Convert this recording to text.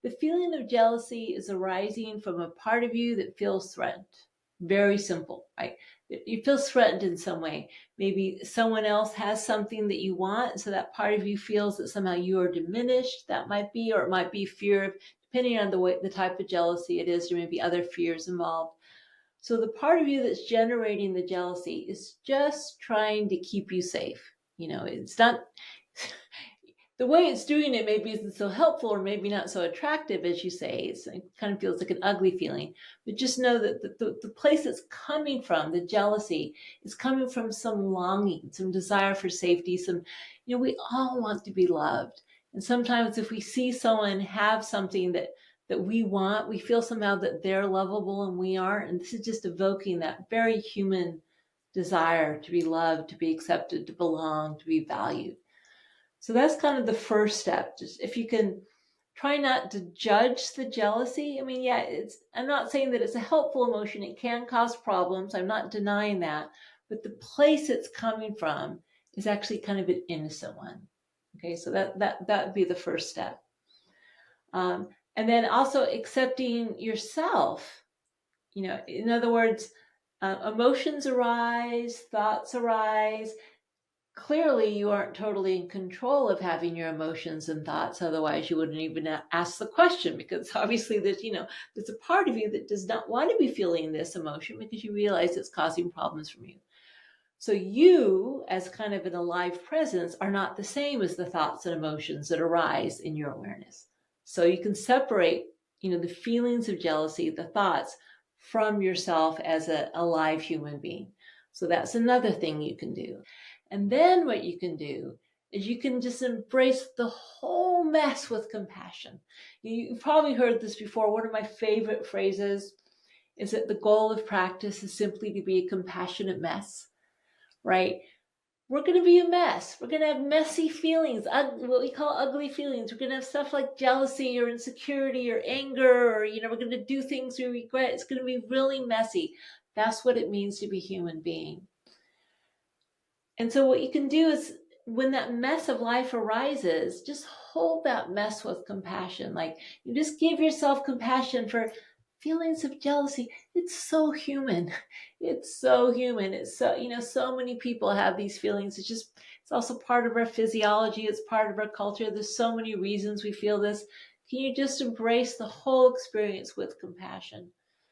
The feeling of jealousy is arising from a part of you that feels threatened. Very simple, right? You feel threatened in some way. Maybe someone else has something that you want, so that part of you feels that somehow you are diminished. That might be, or it might be fear of, depending on the type of jealousy it is, there may be other fears involved. So the part of you that's generating the jealousy is just trying to keep you safe. It's not, the way it's doing it maybe isn't so helpful or maybe not so attractive as you say. It kind of feels like an ugly feeling. But just know that the place it's coming from, the jealousy, is coming from some longing, some desire for safety. We all want to be loved. And sometimes if we see someone have something that we want, we feel somehow that they're lovable and we aren't. And this is just evoking that very human desire to be loved, to be accepted, to belong, to be valued. So that's kind of the first step. Just if you can try not to judge the jealousy. I mean, yeah, I'm not saying that it's a helpful emotion. It can cause problems. I'm not denying that. But the place it's coming from is actually kind of an innocent one. Okay, so that would be the first step. And then also accepting yourself. In other words, emotions arise, thoughts arise. Clearly, you aren't totally in control of having your emotions and thoughts. Otherwise, you wouldn't even ask the question, because obviously there's a part of you that does not want to be feeling this emotion because you realize it's causing problems for you. So you, as kind of an alive presence, are not the same as the thoughts and emotions that arise in your awareness. So you can separate, the feelings of jealousy, the thoughts, from yourself as a alive human being. So that's another thing you can do. And then what you can do is you can just embrace the whole mess with compassion. You've probably heard this before. One of my favorite phrases is that the goal of practice is simply to be a compassionate mess, right? We're going to be a mess. We're going to have messy feelings, what we call ugly feelings. We're going to have stuff like jealousy or insecurity or anger, or, we're going to do things we regret. It's going to be really messy. That's what it means to be a human being. And so what you can do is, when that mess of life arises, just hold that mess with compassion. Like, you just give yourself compassion for feelings of jealousy. It's so human. It's so human. It's so, so many people have these feelings. It's also part of our physiology. It's part of our culture. There's so many reasons we feel this. Can you just embrace the whole experience with compassion?